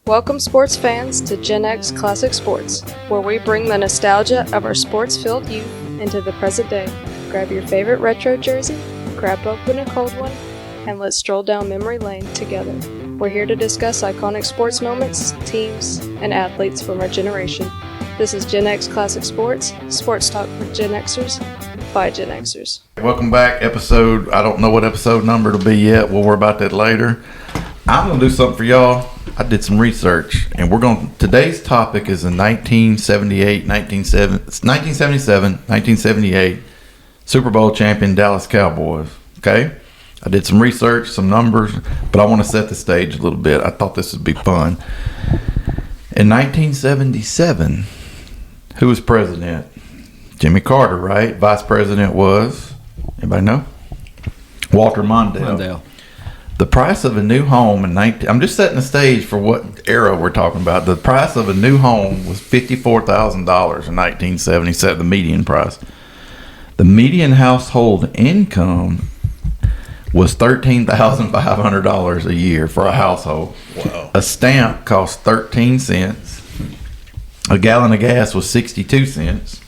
Welcome sports fans to GenX Classic Sports, where we bring the nostalgia of our sports-filled youth into the present day. Grab your favorite retro jersey, crack open a cold one, and let's stroll down memory lane together. We're here to discuss iconic sports moments, teams, and athletes from our generation. This is GenX Classic Sports, sports talk for Gen Xers by Gen Xers. Welcome back, episode, I don't know what episode number it'll be yet. We'll worry about that later. I'm going to do something for y'all. I did some research, and today's topic is the 1977 Super Bowl champion Dallas Cowboys. Okay? I did some research, some numbers, but I want to set the stage a little bit. I thought this would be fun. In 1977, who was president? Jimmy Carter, right? Vice president was, anybody know? Walter Mondale. The price of a new home I'm just setting the stage for what era we're talking about. The price of a new home was $54,000 in 1977, the median price. The median household income was $13,500 a year for a household. Wow. A stamp cost 13 cents. A gallon of gas was 62 cents.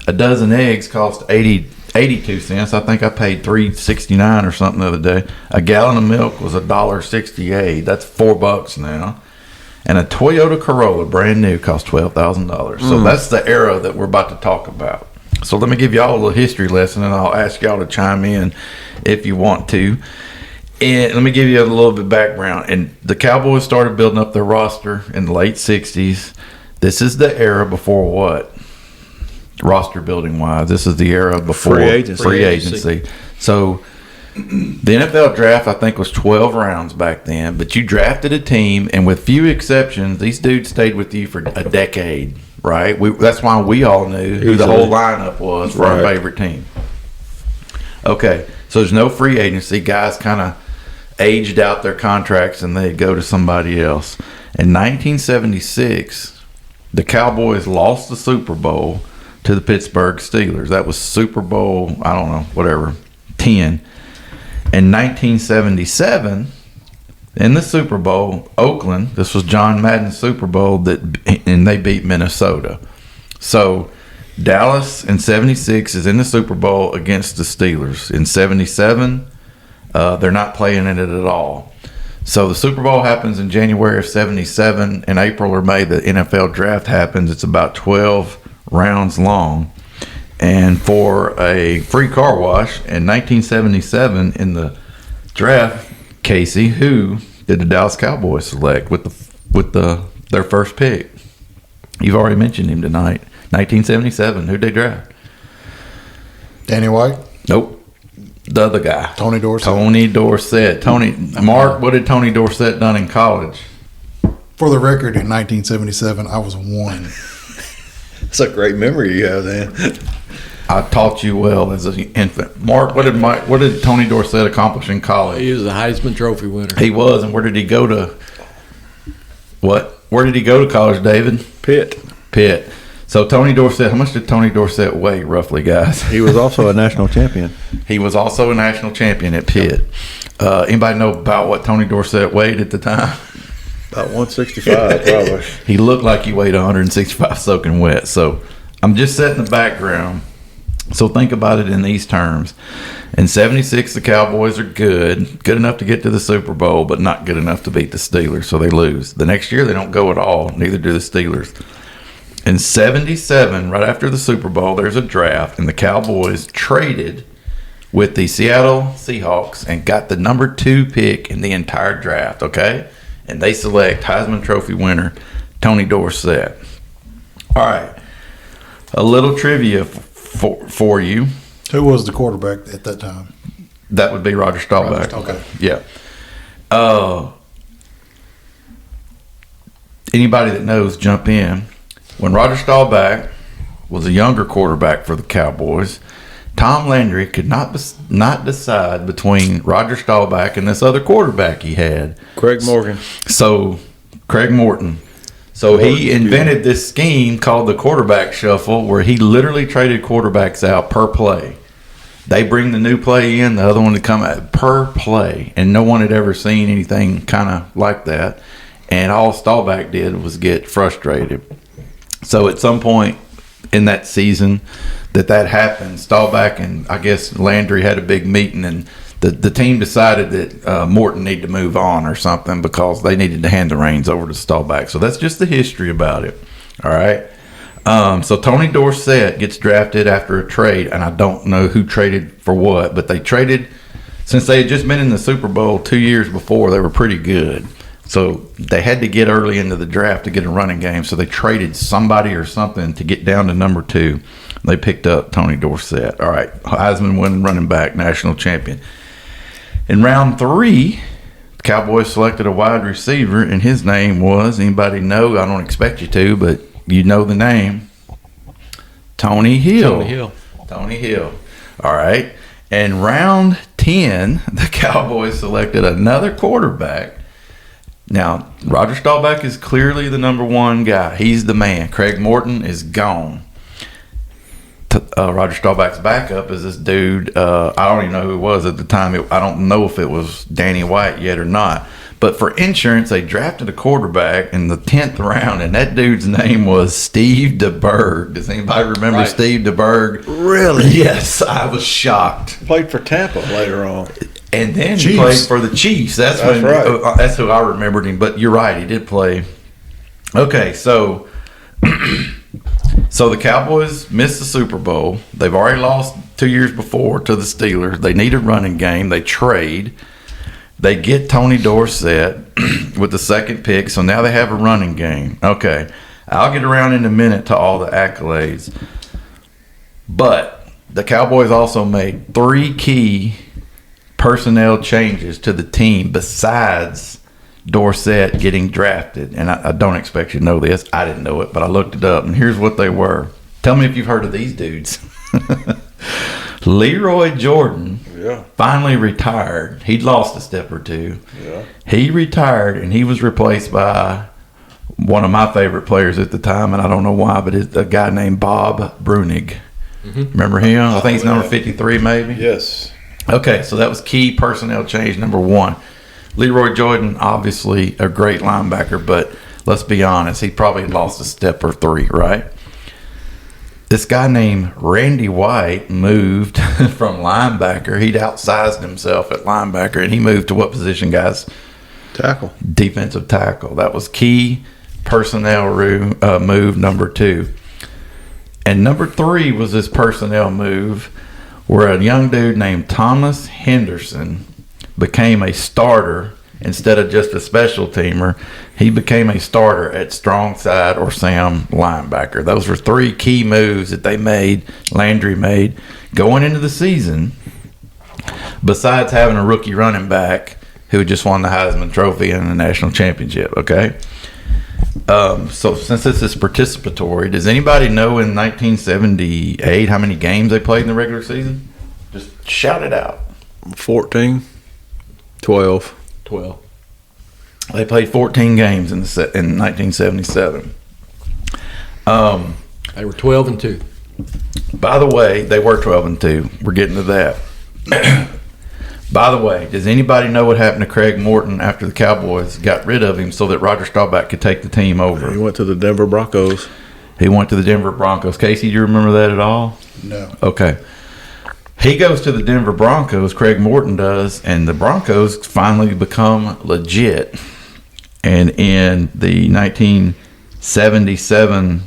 A dozen eggs cost 82 cents. I think I paid $3.69 or something the other day. A gallon of milk was $1.68. That's $4 now. And a Toyota Corolla, brand new, cost $12,000. So that's the era that we're about to talk about. So let me give y'all a little history lesson, and I'll ask y'all to chime in if you want to. And let me give you a little bit of background. And the Cowboys started building up their roster in the late 60s. This is the era before what? Roster building wise, this is the era before free agency. So the NFL draft, I think, was 12 rounds back then, but you drafted a team, and with few exceptions, these dudes stayed with you for a decade, right? That's why we all knew who the whole lineup was for our favorite team. Okay, so there's no free agency. Guys kind of aged out their contracts and they go to somebody else. In 1976, the Cowboys lost the Super Bowl to the Pittsburgh Steelers. That was Super Bowl, 10. In 1977, in the Super Bowl, Oakland, this was John Madden's Super Bowl, and they beat Minnesota. So Dallas in 76 is in the Super Bowl against the Steelers. In 77, they're not playing in it at all. So the Super Bowl happens in January of 77. In April or May, the NFL draft happens. It's about 12 rounds long. And for a free car wash in 1977 in the draft, Casey, who did the Dallas Cowboys select with their first pick? You've already mentioned him tonight. 1977, who'd they draft? Danny White? Nope. The other guy. Tony Dorsett. Mark, what did Tony Dorsett done in college? For the record, in 1977, I was 1. That's a great memory you have, man. I taught you well as an infant. Mark, what did Tony Dorsett accomplish in college? He was a Heisman Trophy winner. He was, and where did he go to? What? Where did he go to college, David? Pitt. So Tony Dorsett, how much did Tony Dorsett weigh, roughly, guys? He was also a national champion. He was also a national champion at Pitt. Anybody know about what Tony Dorsett weighed at the time? About 165, probably. He looked like he weighed 165 soaking wet. So I'm just setting the background. So think about it in these terms. In 76, the Cowboys are good enough to get to the Super Bowl, but not good enough to beat the Steelers, so they lose. The next year, they don't go at all. Neither do the Steelers. In 77, right after the Super Bowl, there's a draft, and the Cowboys traded with the Seattle Seahawks and got the number 2 pick in the entire draft, okay? And they select Heisman Trophy winner Tony Dorsett. All right. A little trivia for you. Who was the quarterback at that time? That would be Roger Staubach. Okay. Yeah. Anybody that knows, jump in. When Roger Staubach was a younger quarterback for the Cowboys, Tom Landry could not decide between Roger Staubach and this other quarterback he had. Craig Morton. So he invented this scheme called the quarterback shuffle, where he literally traded quarterbacks out per play. They bring the new play in, the other one to come out per play, and no one had ever seen anything kind of like that. And all Staubach did was get frustrated. So at some point in that season that happened, Staubach and I guess Landry had a big meeting, and the team decided that Morton needed to move on or something because they needed to hand the reins over to Staubach. So that's just the history about it. All right. So Tony Dorsett gets drafted after a trade, and I don't know who traded for what, but they traded since they had just been in the Super Bowl 2 years before. They were pretty good. So they had to get early into the draft to get a running game. So they traded somebody or something to get down to number 2. They picked up Tony Dorsett. All right. Heisman winning running back, national champion. In round 3, the Cowboys selected a wide receiver, and his name was, anybody know? I don't expect you to, but you know the name. Tony Hill. Tony Hill. All right. In round 10, the Cowboys selected another quarterback. Now, Roger Staubach is clearly the number 1 guy. He's the man. Craig Morton is gone. Roger Staubach's backup is this dude. I don't even know who it was at the time. I don't know if it was Danny White yet or not. But for insurance, they drafted a quarterback in the 10th round, and that dude's name was Steve DeBerg. Does anybody remember Steve DeBerg? Really? Yes, I was shocked. Played for Tampa later on. And then Chiefs. he played for the Chiefs. That's right. That's who I remembered him. But you're right, he did play. Okay, so the Cowboys missed the Super Bowl. They've already lost 2 years before to the Steelers. They need a running game. They trade. They get Tony Dorsett with the second pick, so now they have a running game. Okay, I'll get around in a minute to all the accolades. But the Cowboys also made 3 key personnel changes to the team besides Dorsett getting drafted. And I don't expect you to know this. I didn't know it, but I looked it up, and here's what they were. Tell me if you've heard of these dudes. Leroy Jordan finally retired. He'd lost a step or two. Yeah. He retired, and he was replaced by one of my favorite players at the time, and I don't know why, but it's a guy named Bob Brunig. Mm-hmm. Remember him? I think he's number 53 maybe. Yes. Okay, so that was key personnel change number 1. Leroy Jordan, obviously a great linebacker, but let's be honest, he probably lost a step or 3, right? This guy named Randy White moved from linebacker. He'd outsized himself at linebacker, and he moved to what position, guys? Tackle. Defensive tackle. That was key personnel move number 2. And number 3 was this personnel move where a young dude named Thomas Henderson became a starter instead of just a special teamer. He became a starter at strong side or Sam linebacker. Those were 3 key moves that they made, Landry made, going into the season, besides having a rookie running back who just won the Heisman Trophy and the national championship, okay? So since this is participatory, does anybody know in 1978 how many games they played in the regular season? Just shout it out. 14, 12. They played 14 games in 1977. They were 12-2. By the way, they were 12-2. We're getting to that. By the way, does anybody know what happened to Craig Morton after the Cowboys got rid of him so that Roger Staubach could take the team over? He went to the Denver Broncos. He went to the Denver Broncos. Casey, do you remember that at all? No. Okay. He goes to the Denver Broncos, Craig Morton does, and the Broncos finally become legit. And in the 1977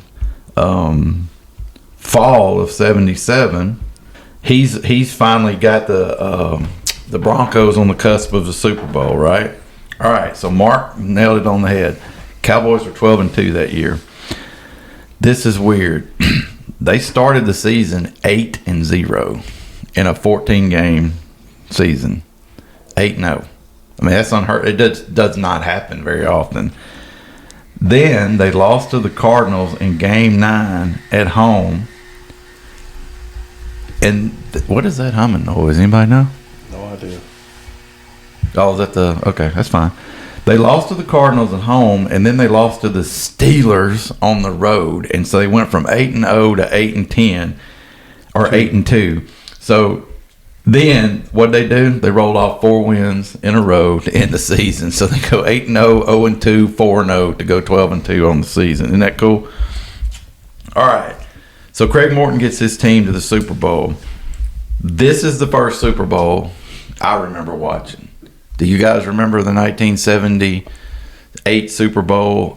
fall of 77, he's finally got the Broncos on the cusp of the Super Bowl, right? All right, so Mark nailed it on the head. Cowboys were 12-2 that year. This is weird. They started the season 8-0 in a 14-game season. 8-0. I mean, that's unheard. It does not happen very often. Then they lost to the Cardinals in Game 9 at home. And what is that humming noise? Anybody know? No idea. Oh, is that the... Okay, that's fine. They lost to the Cardinals at home, and then they lost to the Steelers on the road. And so they went from 8-0 to 8-10, or 8-2. So Then what they do? They roll off 4 wins in a row to end the season. So they go 8-0, 0-2, 4-0 to go 12-2 on the season. Isn't that cool? All right. So Craig Morton gets his team to the Super Bowl. This is the first Super Bowl I remember watching. Do you guys remember the 1978 Super Bowl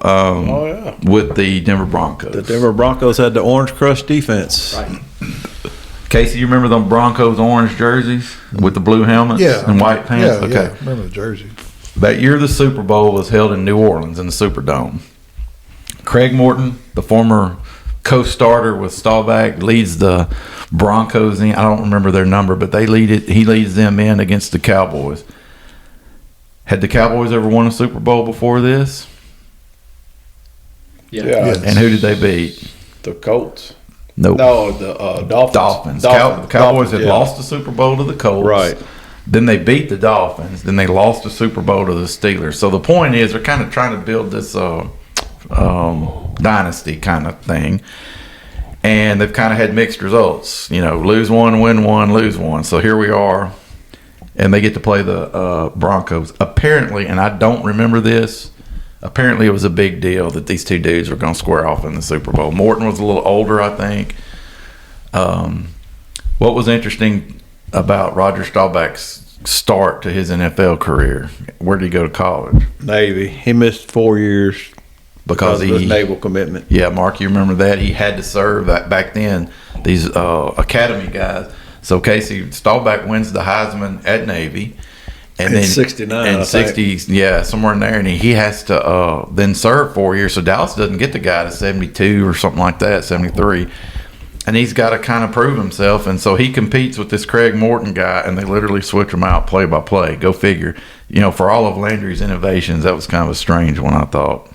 with the Denver Broncos? The Denver Broncos had the orange crush defense. Right. Casey, you remember them Broncos orange jerseys with the blue helmets and white pants? Yeah, I remember the jersey. That year the Super Bowl was held in New Orleans in the Superdome. Craig Morton, the former co-starter with Staubach, leads the Broncos in. I don't remember their number, but he leads them in against the Cowboys. Had the Cowboys ever won a Super Bowl before this? Yeah. And who did they beat? The Colts. Nope. No, the Dolphins. The Cowboys had lost the Super Bowl to the Colts. Right. Then they beat the Dolphins. Then they lost the Super Bowl to the Steelers. So the point is they're kind of trying to build this dynasty kind of thing. And they've kind of had mixed results. You know, lose one, win one, lose one. So here we are. And they get to play the Broncos. Apparently, and I don't remember this, apparently it was a big deal that these two dudes were going to square off in the Super Bowl. Morton was a little older, I think. What was interesting about Roger Staubach's start to his NFL career? Where did he go to college? Navy. He missed 4 years because of his naval commitment. Yeah, Mark, you remember that? He had to serve back then, these academy guys. So Casey Staubach wins the Heisman at Navy. And then 69 and 60, somewhere in there, and he has to then serve 4 years. So Dallas doesn't get the guy to 72 or something like that, 73, and he's got to kind of prove himself. And so he competes with this Craig Morton guy, and they literally switch him out play by play. Go figure. You know, for all of Landry's innovations, that was kind of a strange one, I thought.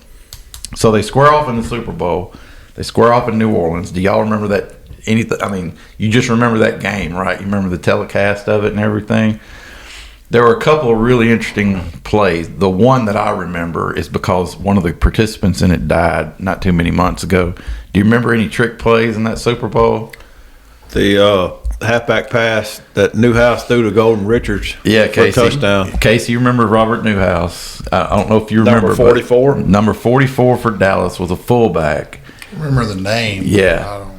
So they square off in the Super Bowl. They square off in New Orleans. Do y'all remember that? Anything? I mean, you just remember that game, right? You remember the telecast of it and everything. There were a couple of really interesting plays. The one that I remember is because one of the participants in it died not too many months ago. Do you remember any trick plays in that Super Bowl? The halfback pass that Newhouse threw to Golden Richards for a touchdown. Casey, you remember Robert Newhouse. I don't know if you remember. Number 44? Number 44 for Dallas was a fullback. I remember the name. Yeah.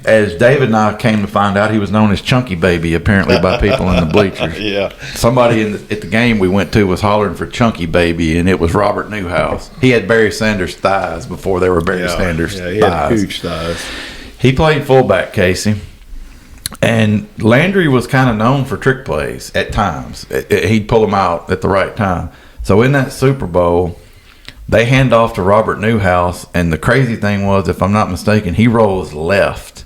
As David and I came to find out, he was known as Chunky Baby, apparently, by people in the bleachers. Yeah. Somebody at the game we went to was hollering for Chunky Baby, and it was Robert Newhouse. He had Barry Sanders' thighs before they were Barry Sanders' thighs. He had huge thighs. He played fullback, Casey. And Landry was kind of known for trick plays at times. He'd pull them out at the right time. So in that Super Bowl, they hand off to Robert Newhouse, and the crazy thing was, if I'm not mistaken, he rolls left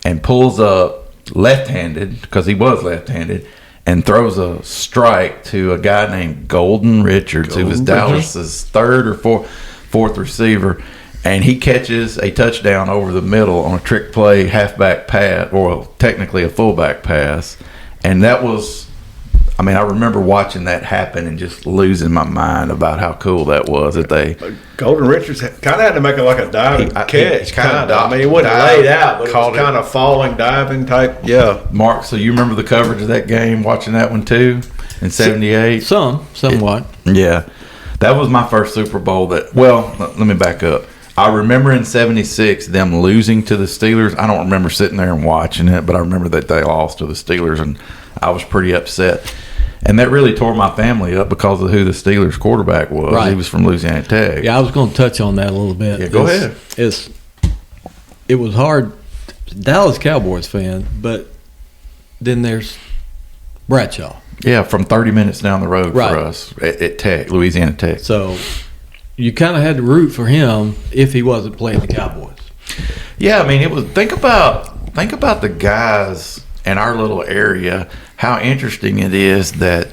and pulls up left-handed, because he was left-handed, and throws a strike to a guy named Golden Richards, who was Dallas's third or fourth receiver, and he catches a touchdown over the middle on a trick play halfback pass, or technically a fullback pass, and that was... I mean, I remember watching that happen and just losing my mind about how cool that was. That they Golden Richards kind of had to make it like a diving catch. Kind of. I mean, he wasn't laid out, but it was kind of falling, diving type. Yeah. Mark, so you remember the coverage of that game, watching that one too in '78? Somewhat. Yeah. That was my first Super Bowl let me back up. I remember in '76 them losing to the Steelers. I don't remember sitting there and watching it, but I remember that they lost to the Steelers, and I was pretty upset. And that really tore my family up because of who the Steelers quarterback was. Right. He was from Louisiana Tech. Yeah, I was going to touch on that a little bit. Yeah, go ahead. It was hard. Dallas Cowboys fan, but then there's Bradshaw. Yeah, from 30 minutes down the road Right. for us at Tech, Louisiana Tech. So you kind of had to root for him if he wasn't playing the Cowboys. Yeah, I mean, it was. Think about the guys in our little area. How interesting it is that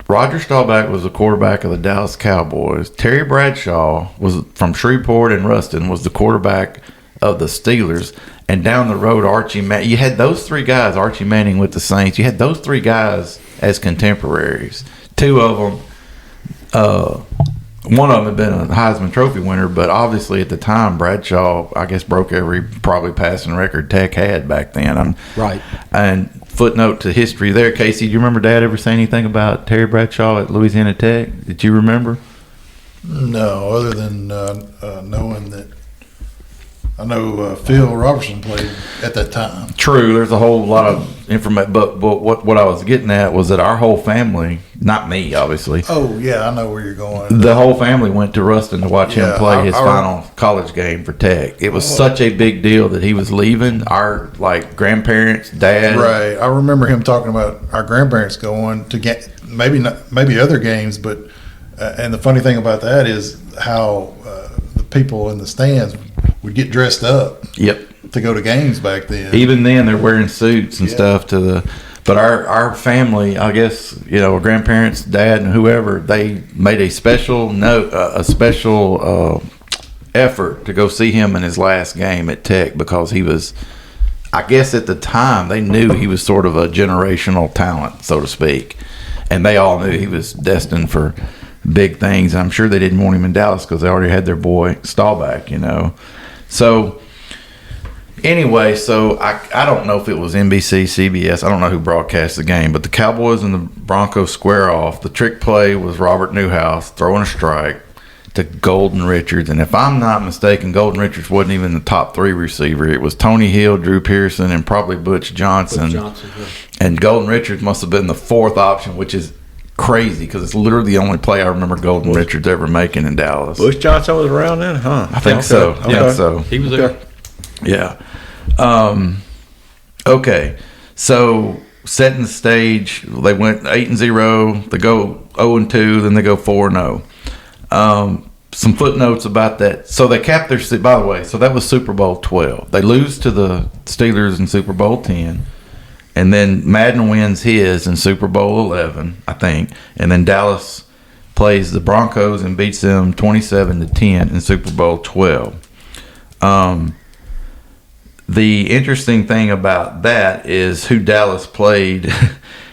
Roger Staubach was the quarterback of the Dallas Cowboys. Terry Bradshaw was from Shreveport and Ruston, was the quarterback of the Steelers. And down the road, Archie Manning. You had those three guys, Archie Manning with the Saints. You had those three guys as contemporaries. Two of them one of them had been a Heisman Trophy winner, but obviously at the time, Bradshaw, I guess, broke every probably passing record Tech had back then. Right. And footnote to history there, Casey, do you remember Dad ever say anything about Terry Bradshaw at Louisiana Tech? Did you remember? No, other than knowing that I know Phil Robertson played at that time. True, there's a whole lot of information, but what I was getting at was that our whole family, not me, obviously. Oh yeah, I know where you're going. The whole family went to Ruston to watch him play his final college game for Tech. It was such a big deal that he was leaving. Our grandparents, dad. Right, I remember him talking about our grandparents going to get maybe other games, but and the funny thing about that is how the people in the stands would get dressed up. Yep. To go to games back then. Even then, they're wearing suits and stuff But our family, I guess, grandparents, dad, and whoever, they made a special effort to go see him in his last game at Tech because he was, I guess at the time, they knew he was sort of a generational talent, so to speak. And they all knew he was destined for big things. I'm sure they didn't want him in Dallas because they already had their boy Staubach, So anyway, I don't know if it was NBC, CBS. I don't know who broadcast the game, but the Cowboys and the Broncos square off. The trick play was Robert Newhouse throwing a strike to Golden Richards. And if I'm not mistaken, Golden Richards wasn't even the top 3 receiver. It was Tony Hill, Drew Pearson, and probably Butch Johnson. Yeah. And Golden Richards must have been the 4th option, which is crazy because it's literally the only play I remember Golden Richards ever making in Dallas. Bush Johnson was around then, huh? I think so. Okay. Yeah, so He was there. yeah. Okay. So setting the stage, they went 8-0. They go 0-2. Then they go 4-0. Some footnotes about that. So they capped their. By the way, so that was Super Bowl XII. They lose to the Steelers in Super Bowl X. And then Madden wins his in Super Bowl XI, I think. And then Dallas plays the Broncos and beats them 27-10 in Super Bowl XII. The interesting thing about that is who Dallas played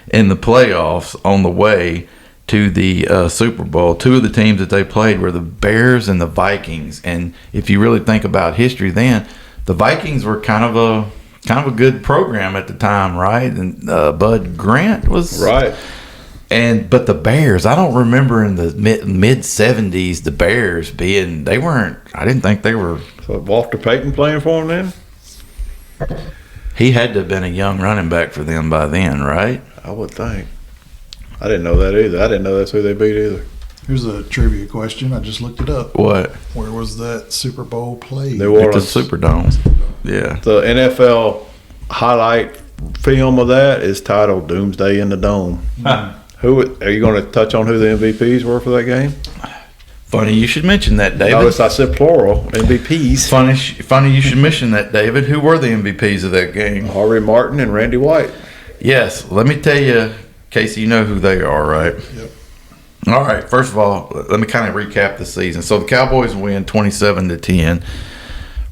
in the playoffs on the way to the Super Bowl. 2 of the teams that they played were the Bears and the Vikings. And if you really think about history then, the Vikings were kind of a good program at the time, right? And Bud Grant was right. But the Bears, I don't remember in the mid 70s the Bears being. They weren't. I didn't think they were. So Walter Payton playing for him then? He had to have been a young running back for them by then, right? I would think. I didn't know that either. I didn't know that's who they beat either. Here's a trivia question. I just looked it up. What? Where was that Super Bowl played? New Orleans. At the Superdome. Yeah. The NFL highlight film of that is titled "Doomsday in the Dome." Who are you going to touch on? Who the MVPs were for that game? Funny you should mention that, David. Notice I said plural MVPs. Funny you should mention that, David. Who were the MVPs of that game? Harvey Martin and Randy White. Yes. Let me tell you, Casey, you know who they are, right? Yep. All right. First of all, let me kind of recap the season. So the Cowboys win 27-10.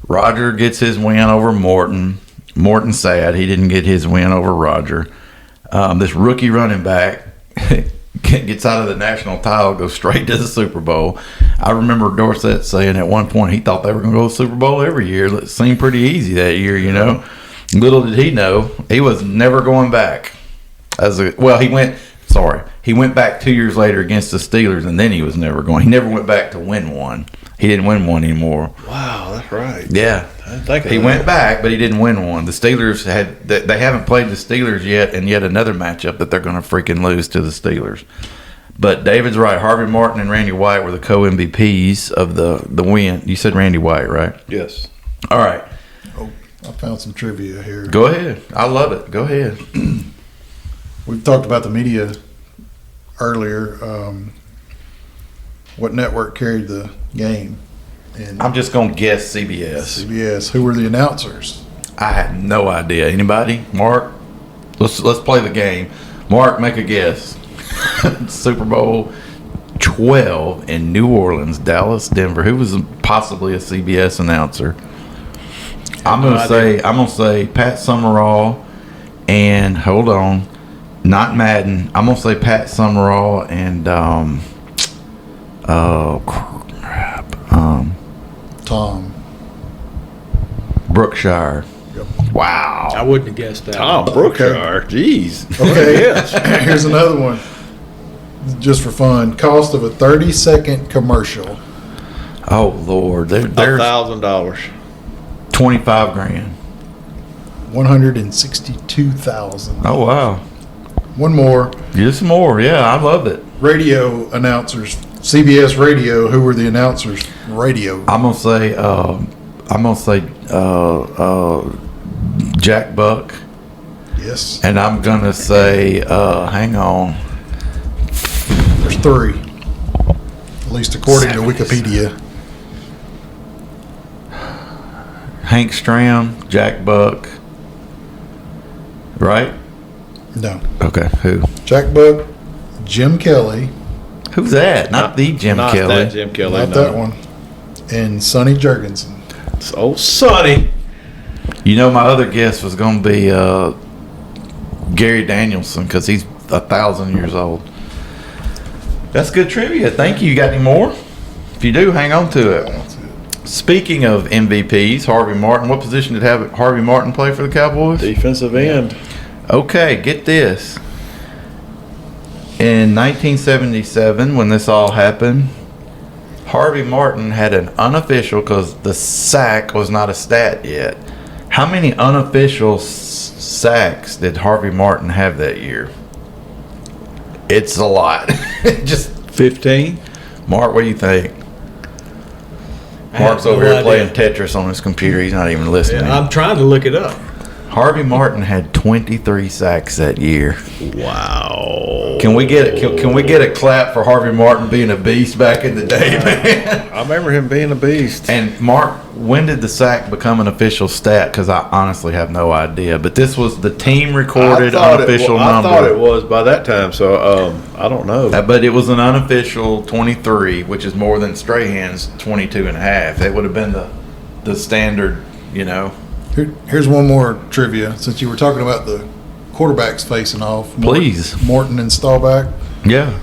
Roger gets his win over Morton. Morton's sad he didn't get his win over Roger. This rookie running back gets out of the national title, goes straight to the Super Bowl. I remember Dorsett saying at one point he thought they were going to go to the Super Bowl every year. It seemed pretty easy that year, Little did he know he was never going back. He went back 2 years later against the Steelers, and then he was never going. He never went back to win one. He didn't win one anymore. Wow, that's right. Yeah. I didn't think of he that. went back, but he didn't win one. The Steelers they haven't played the Steelers yet, and yet another matchup that they're going to freaking lose to the Steelers. But David's right. Harvey Martin and Randy White were the co-MVPs of the win. You said Randy White, right? Yes. All right. Oh, I found some trivia here. Go ahead. I love it. Go ahead. We've talked about the media earlier. What network carried the game? And I'm just going to guess CBS. CBS. Who were the announcers? I have no idea. Anybody? Mark? Let's play the game. Mark, make a guess. Super Bowl XII in New Orleans, Dallas, Denver. Who was possibly a CBS announcer? I'm gonna say Pat Summerall and hold on, not Madden. I'm gonna say Pat Summerall and Oh, crap. Tom. Brookshire. Yep. Wow. I wouldn't have guessed that. Tom Brookshire. Jeez. Okay, Yes. here's another one. Just for fun. Cost of a 30-second commercial. Oh, Lord. There's $1,000. 25 grand. 162,000. Oh, wow. One more. Just more. Yeah, I love it. Radio announcers. CBS Radio. Who were the announcers? Radio. I'm gonna say Jack Buck, Yes. and I'm gonna say hang on, There's three. At least according to Wikipedia. Hank Stram, Jack Buck, right? No. Okay, who? Jack Buck, Jim Kelly, Who's that? Not the Jim Not Kelly. that Jim Kelly. not no. that one, and Sonny Jurgensen. It's old Sonny. You know, my other guess was gonna be Gary Danielson because he's 1,000 years old. That's good trivia. Thank you. You got any more? If you do, hang on to it. Speaking of MVPs, Harvey Martin. What position did Harvey Martin play for the Cowboys? Defensive end. Okay, get this. In 1977, when this all happened, Harvey Martin had an unofficial, because the sack was not a stat yet. How many unofficial sacks did Harvey Martin have that year? It's a lot. Just 15. Mark, what do you think? I have Mark's no over here idea. playing Tetris on his computer. He's not even listening. Yeah, I'm trying to look it up. Harvey Martin had 23 sacks that year. Wow. Can we get a clap for Harvey Martin being a beast back in the day, man? I remember him being a beast. And Mark, when did the sack become an official stat? Because I honestly have no idea. But this was the team recorded unofficial number. I thought it was by that time, so I don't know. But it was an unofficial 23, which is more than Strahan's 22 and a half. It would have been the standard, you know. Here's one more trivia. Since you were talking about the quarterbacks facing off. Please. Morton and Staubach. Yeah.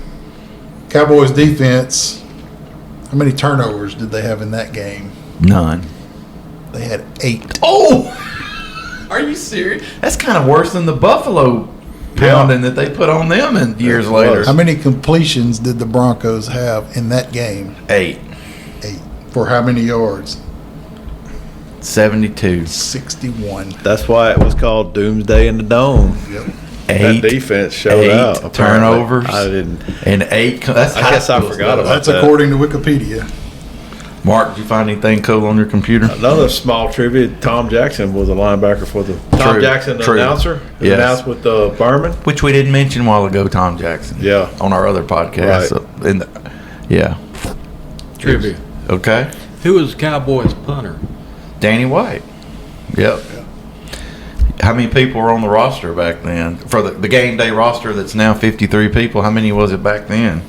Cowboys defense. How many turnovers did they have in that game? None. They had 8. Oh! Are you serious? That's kind of worse than the Buffalo pounding that they put on them in years later. How many completions did the Broncos have in that game? 8. 8. For how many yards? 72. 61. That's why it was called Doomsday in the Dome. Yep. That defense showed out. apparently. Turnovers. I didn't. And 8. That's I guess I forgot about That's that. according to Wikipedia. Mark, did you find anything cool on your computer? Another small trivia: Tom Jackson was a linebacker for the Tom Jackson, the True. announcer, who Yes. announced with Berman. Which we didn't mention a while ago, Tom Jackson. Yeah. On our other podcast. Right. So, yeah. Trivia. Okay. Who was Cowboys punter? Danny White. Yep. How many people were on the roster back then? For the game day roster that's now 53 people, how many was it back then?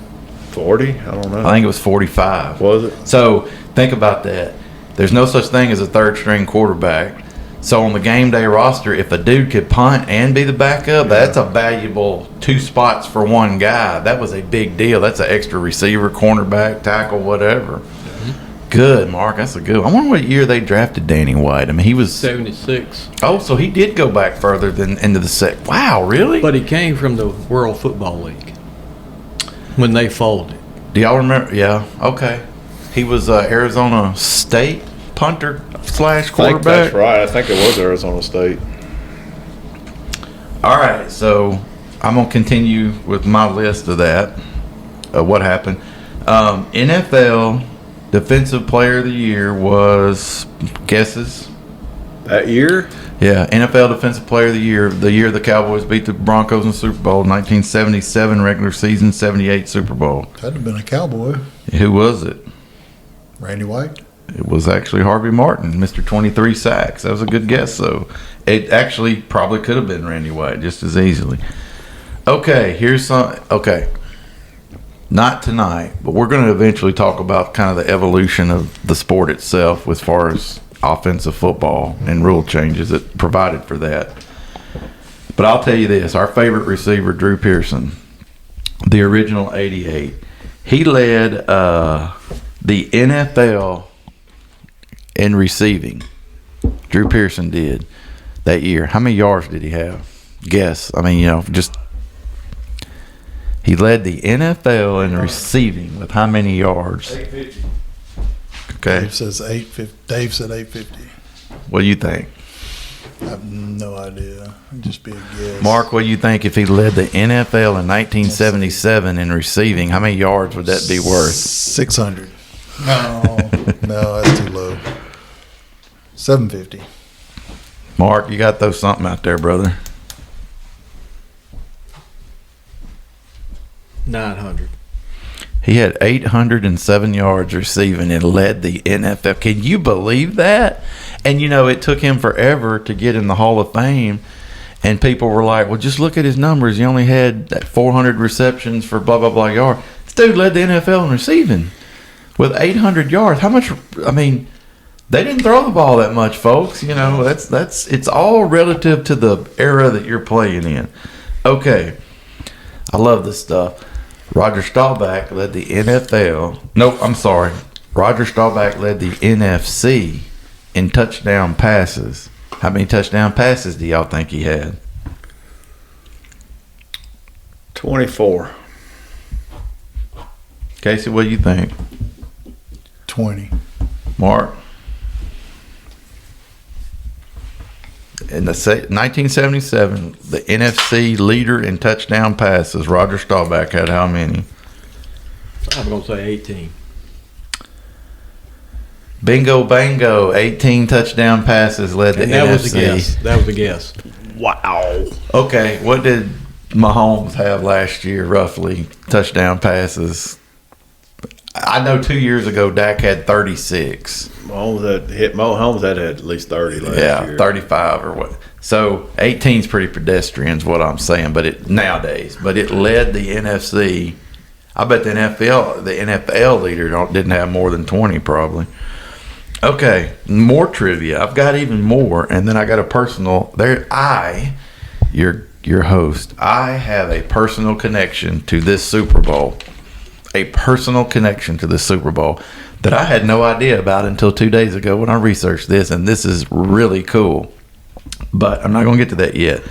40? I don't know. I think it was 45. Was it? So think about that. There's no such thing as a third string quarterback. So on the game day roster, if a dude could punt and be the backup, that's a valuable 2 spots for one guy. That was a big deal. That's an extra receiver, cornerback, tackle, whatever. Good, Mark. That's a good one. I wonder what year they drafted Danny White. I mean, he was 76. Oh, so he did go back further than into the set. Wow, really? But he came from the World Football League when they folded. Do y'all remember? Yeah. Okay. He was Arizona State punter slash I think quarterback. that's right. I think it was Arizona State. All right, so I'm gonna continue with my list of that. What happened? NFL Defensive Player of the Year was guesses. That year? Yeah, NFL Defensive Player of the year the Cowboys beat the Broncos in the Super Bowl, 1977 regular season, 78 Super Bowl. That'd have been a Cowboy. Who was it? Randy White. It was actually Harvey Martin, Mr. 23 sacks. That was a good guess, though. It actually probably could have been Randy White just as easily. Okay, here's some. Okay. Not tonight, but we're going to eventually talk about kind of the evolution of the sport itself as far as offensive football and rule changes that provided for that. But I'll tell you this, our favorite receiver, Drew Pearson, the original 88, He led the NFL in receiving. Drew Pearson did that year. How many yards did he have? Guess. I mean, just he led the NFL in receiving with how many yards? 850. Okay. Dave says 850. Dave said 850. What do you think? I have no idea. It'd just be a guess. Mark, what do you think if he led the NFL in 1977 in receiving? How many yards would that be worth? 600. No, that's too low. 750. Mark, you got to throw something out there, brother. 900. He had 807 yards receiving and led the NFL. Can you believe that? And, it took him forever to get in the Hall of Fame. And people were like, well, just look at his numbers. He only had that 400 receptions for blah, blah, blah yards. This dude led the NFL in receiving with 800 yards. How much? I mean, they didn't throw the ball that much, folks. It's all relative to the era that you're playing in. Okay. I love this stuff. Roger Staubach led the NFL. No, I'm sorry. Roger Staubach led the NFC in touchdown passes. How many touchdown passes do y'all think he had? 24. Casey, what do you think? 20. Mark? In the 1977, the NFC leader in touchdown passes, Roger Staubach had how many? I'm going to say 18. Bingo, bango, 18 touchdown passes led the NFC. That was a guess. That was a guess. Wow. Okay, what did Mahomes have last year, roughly, touchdown passes? I know 2 years ago, Dak had 36. Mahomes had at least 30 last year. 35 or what. So 18 is pretty pedestrian is what I'm saying, but it led the NFC. I bet the NFL leader didn't have more than 20 probably. Okay, more trivia. I've got even more, and then I got a personal. Your host, I have a personal connection to this Super Bowl. A personal connection to the Super Bowl that I had no idea about until 2 days ago when I researched this, and this is really cool. But I'm not going to get to that yet.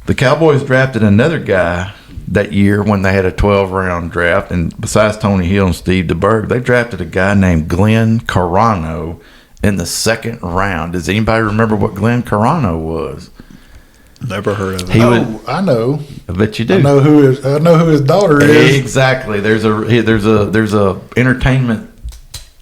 The Cowboys drafted another guy that year when they had a 12-round draft, and besides Tony Hill and Steve DeBerg, they drafted a guy named Glenn Carano in the second round. Does anybody remember what Glenn Carano was? Never heard of him. I know. I bet you do. I know who his daughter is. Exactly. There's a entertainment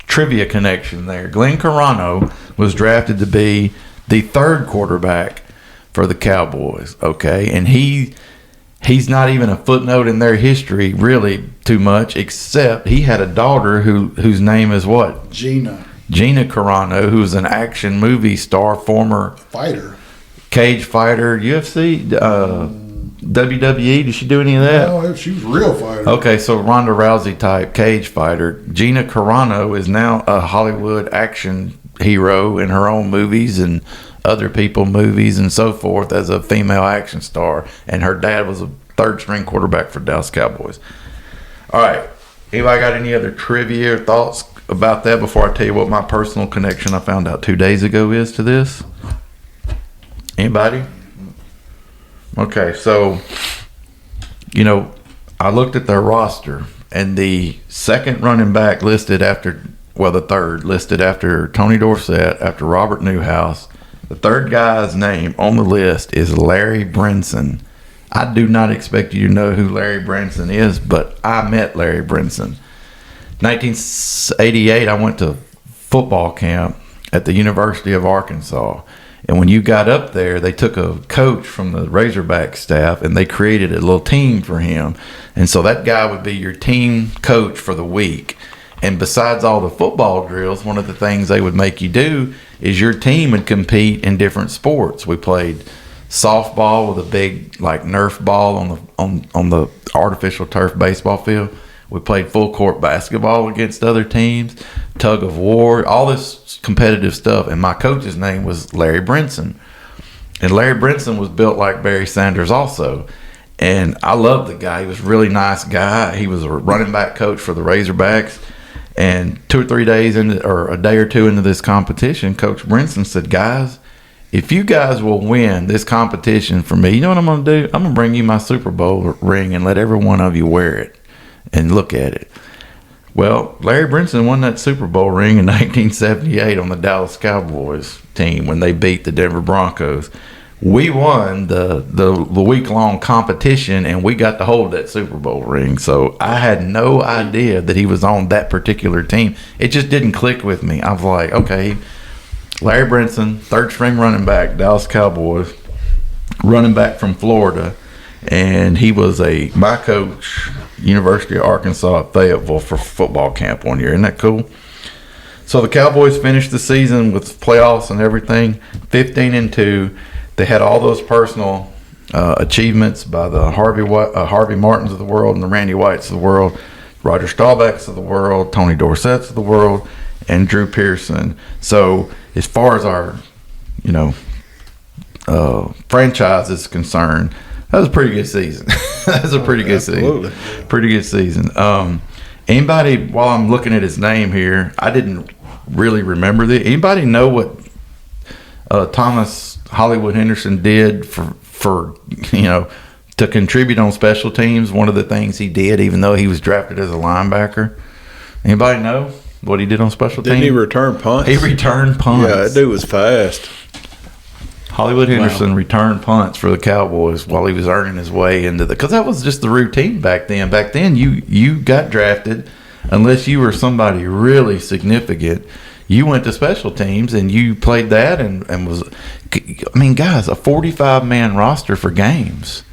trivia connection there. Glenn Carano was drafted to be the third quarterback for the Cowboys. Okay, and he's not even a footnote in their history really too much, except he had a daughter whose name is what? Gina Carano, who's an action movie star, former fighter. Cage fighter, UFC, WWE. Did she do any of that? No, she was a real fighter. Okay, so Ronda Rousey type cage fighter. Gina Carano is now a Hollywood action hero in her own movies and other people movies and so forth as a female action star. And her dad was a third string quarterback for Dallas Cowboys. All right. Anybody got any other trivia or thoughts about that before I tell you what my personal connection I found out 2 days ago is to this? Anybody? Okay, so, I looked at their roster, and the second running back the third listed after Tony Dorsett, after Robert Newhouse. The third guy's name on the list is Larry Brinson. I do not expect you to know who Larry Brinson is, but I met Larry Brinson. 1988, I went to football camp at the University of Arkansas. And when you got up there, they took a coach from the Razorback staff and they created a little team for him. And so that guy would be your team coach for the week. And besides all the football drills, one of the things they would make you do is your team would compete in different sports. We played softball with a big Nerf ball on the artificial turf baseball field. We played full court basketball against other teams, tug of war, all this competitive stuff. And my coach's name was Larry Brinson. And Larry Brinson was built like Barry Sanders also. And I loved the guy. He was a really nice guy. He was a running back coach for the Razorbacks. And 2 or 3 days into, or a day or two into this competition, Coach Brinson said, guys, if you guys will win this competition for me, you know what I'm going to do? I'm going to bring you my Super Bowl ring and let every one of you wear it and look at it. Well, Larry Brinson won that Super Bowl ring in 1978 on the Dallas Cowboys team when they beat the Denver Broncos. We won the week-long competition, and we got to hold that Super Bowl ring. So I had no idea that he was on that particular team. It just didn't click with me. I was like, okay, Larry Brinson, third-string running back, Dallas Cowboys, running back from Florida, and he was my coach, University of Arkansas at Fayetteville, for football camp one year. Isn't that cool? So the Cowboys finished the season with playoffs and everything, 15-2. They had all those personal achievements by the Harvey Martins of the world and the Randy Whites of the world, Roger Staubachs of the world, Tony Dorsett's of the world, and Drew Pearson. So as far as our, franchise is concerned, that was a pretty good season. That was a pretty good season. Pretty good season. Anybody, while I'm looking at his name here, I didn't really remember that. Anybody know what Thomas Hollywood Henderson did for to contribute on special teams? One of the things he did, even though he was drafted as a linebacker. Anybody know what he did on special teams? Didn't he return punts? He returned punts. Yeah, that dude was fast. Hollywood Henderson returned punts for the Cowboys while he was earning his way into because that was just the routine back then. Back then, you got drafted unless you were somebody really significant. You went to special teams and you played that and was, I mean, guys, a 45-man roster for games.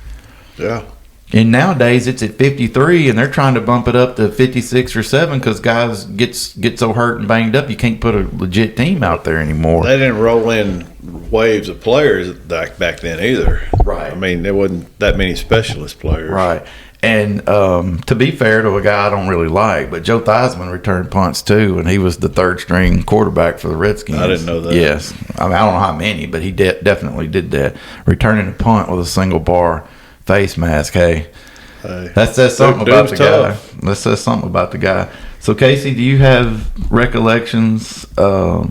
Yeah. And nowadays it's at 53, and they're trying to bump it up to 56 or 7 because guys get so hurt and banged up you can't put a legit team out there anymore. They didn't roll in waves of players back then either. Right. I mean, there wasn't that many specialist players. Right. And to be fair to a guy I don't really like, but Joe Theismann returned punts too, and he was the third-string quarterback for the Redskins. I didn't know that. Yes. I mean, I don't know how many, but he definitely did that. Returning a punt with a single-bar face mask, hey. That says something about the guy. That says something about the guy. So, Casey, do you have recollections? I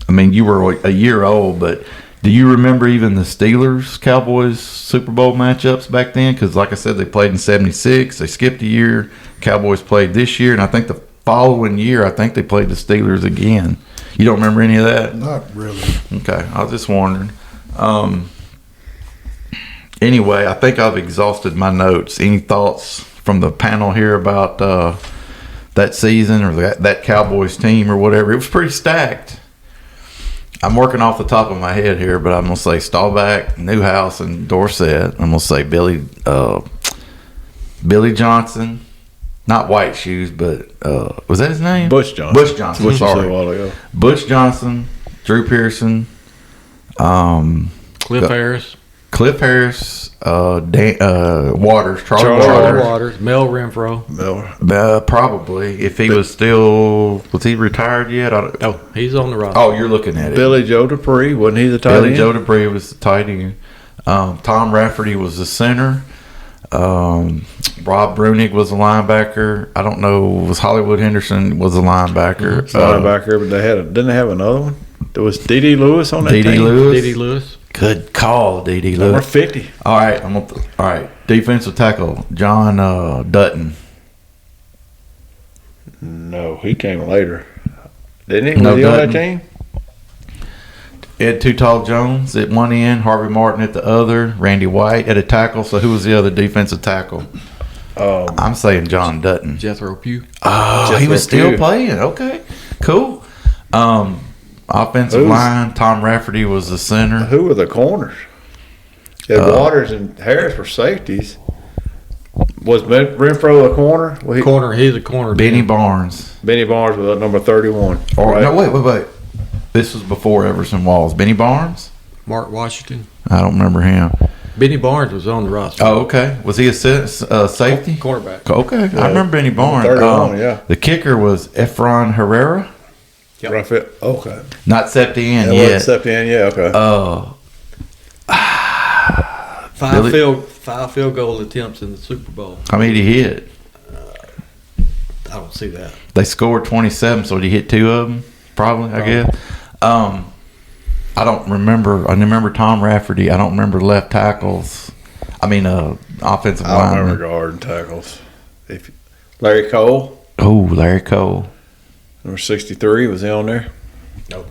mean, you were a year old, but do you remember even the Steelers-Cowboys Super Bowl matchups back then? Because, like I said, they played in 76. They skipped a year. Cowboys played this year, and I think the following year, I think they played the Steelers again. You don't remember any of that? Not really. Okay, I was just wondering. Anyway, I think I've exhausted my notes. Any thoughts from the panel here about that season or that Cowboys team or whatever? It was pretty stacked. I'm working off the top of my head here, but I'm going to say Staubach, Newhouse, and Dorsett. I'm going to say Billy Johnson. Not White Shoes, but was that his name? Bush Johnson. Bush Johnson. Bush Sorry. a while ago. Bush Johnson, Drew Pearson, Cliff Harris. Waters, Charlie Waters, Mel Renfro. probably. If he was he retired yet? Oh, he's on the roster. Oh, you're looking at it. Billy Joe Dupree, wasn't he the tight end? Billy Joe Dupree was the tight end. Tom Rafferty was the center. Rob Brunig was a linebacker. I don't know. Was Hollywood Henderson was a linebacker? Linebacker, but didn't they have another one? There was D.D. Lewis on that team. D.D. Lewis. Good call, D.D. Number Lewis. 50. All right, all right. Defensive tackle John Dutton. No, he came later. Didn't he? No, Was he on that Dutton. team? Ed Too Tall Jones at one end, Harvey Martin at the other, Randy White at a tackle. So who was the other defensive tackle? I'm saying John Dutton. Jethro Pugh. Oh, Jethro he was still Pugh. playing. Okay, cool. Offensive line, Tom Rafferty was the center. Who were the corners? Yeah, Waters and Harris were safeties. Was Renfro a corner? He's a corner. Benny Barnes. Benny Barnes was number 31. Or no, wait. This was before Everson Walls. Benny Barnes? Mark Washington. I don't remember him. Benny Barnes was on the roster. Oh, okay. Was he a safety? Cornerback. Okay, I remember Benny Barnes. 31, yeah. The kicker was Efron Herrera. Yep. Raphael, okay. Not Septien That yet. wasn't Septien, yeah, okay. Five field goal attempts in the Super Bowl. How many did he hit? I don't see that. They scored 27, so did he hit 2 of them? Probably, I guess. I don't remember. I remember Tom Rafferty. I don't remember left tackles. Offensive I don't linemen. remember guard and tackles. Larry Cole, Oh, Larry Cole. number 63, was he on there? Nope.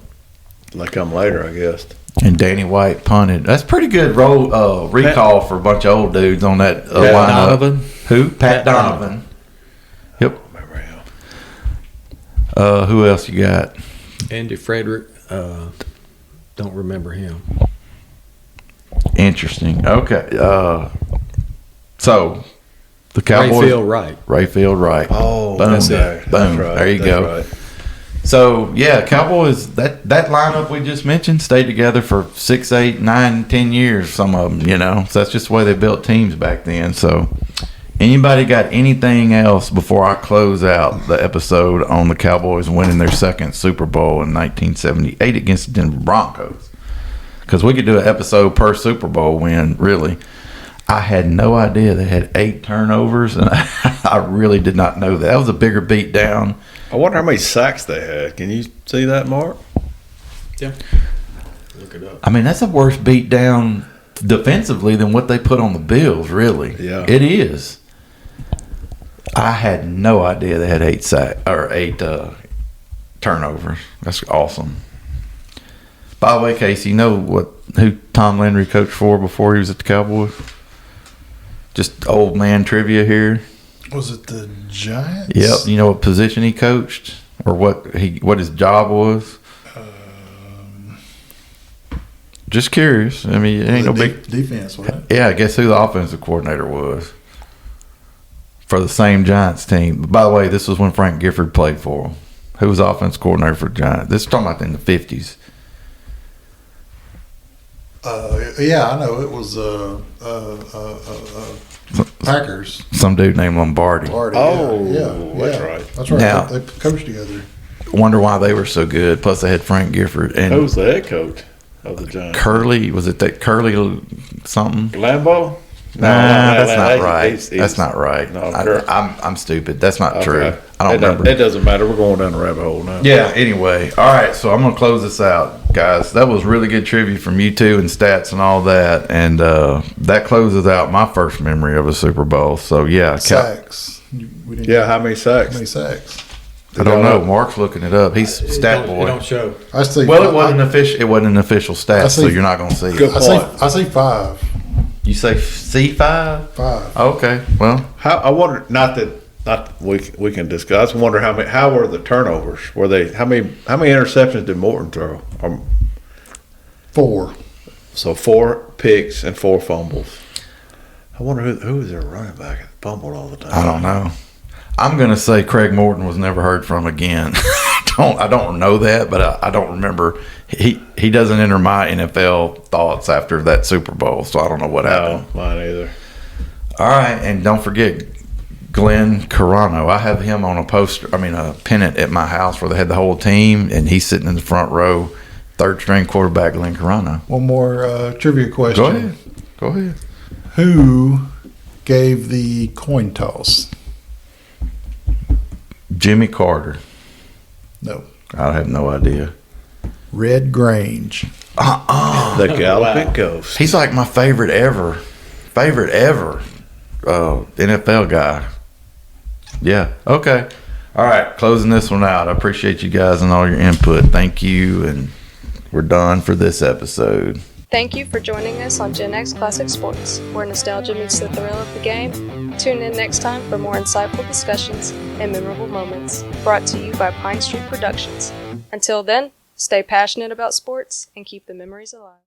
Like come later, I guess. And Danny White punted. That's pretty good recall for a bunch of old dudes on that lineup. Donovan. Who? Pat Donovan. Yep. Remember him? Who else you got? Andy Frederick. Don't remember him. Interesting. Okay. So the Cowboys. Rayfield Wright. Oh, Boom. that's it. Boom. That's right. There you That's go. right. So yeah, Cowboys. That lineup we just mentioned stayed together for 6, 8, 9, 10 years. Some of them, So that's just the way they built teams back then. So. Anybody got anything else before I close out the episode on the Cowboys winning their second Super Bowl in 1978 against the Denver Broncos? Because we could do an episode per Super Bowl win, really. I had no idea they had 8 turnovers, and I really did not know that. That was a bigger beat down. I wonder how many sacks they had. Can you see that, Mark? Yeah. Look it up. That's a worse beat down defensively than what they put on the Bills, really. Yeah. It is. I had no idea they had 8 turnovers. That's awesome. By the way, Casey, you know who Tom Landry coached for before he was at the Cowboys? Just old man trivia here. Was it the Giants? Yep. You know what position he coached or what his job was? Just curious. It ain't no big defense, wasn't it? Yeah, guess who the offensive coordinator was for the same Giants team? By the way, this was when Frank Gifford played for him. Who was the offensive coordinator for the Giants? This is talking about in the 50s. Yeah, I know. It was Packers. Some dude named Lombardi. That's right. That's right. Now- they coached together. Wonder why they were so good. Plus, they had Frank Gifford and Who was the head coach of the Giants? Curly. Was it that Curly something? Lambeau? That's not right. he's- That's not right. No, I'm stupid. That's not true. Okay. I don't remember. It doesn't matter. We're going down the rabbit hole now. Yeah, anyway. All right, so I'm going to close this out, guys. That was really good trivia from you two and stats and all that. And that closes out my first memory of a Super Bowl. So, yeah. Sacks. Yeah, how many sacks? How many sacks? I don't know. Mark's looking it up. He's stat It boy. don't show. I see. Well, it wasn't official. It wasn't an official stat, so you're not going to see it. Good point. I see 5. You say C5? 5. Okay. Well, I wonder. Not we can discuss. I wonder how were the turnovers? Were they how many interceptions did Morton throw? 4. So 4 picks and 4 fumbles. I wonder who was their running back that fumbled all the time. I don't know. I'm going to say Craig Morton was never heard from again. I don't know that, but I don't remember. He doesn't enter my NFL thoughts after that Super Bowl, so I don't know what happened. No, mine either. All right, and don't forget Glenn Carano. I have him on a pennant at my house where they had the whole team, and he's sitting in the front row, third string quarterback Glenn Carano. One more trivia question. Go ahead. Who gave the coin toss? Jimmy Carter. No. I have no idea. Red Grange. The Galloping Ghost. He's like my favorite ever NFL guy. Yeah. Okay. All right. Closing this one out. I appreciate you guys and all your input. Thank you. And we're done for this episode. Thank you for joining us on GenX Classic Sports, where nostalgia meets the thrill of the game. Tune in next time for more insightful discussions and memorable moments, brought to you by Pine Street Productions. Until then, stay passionate about sports and keep the memories alive.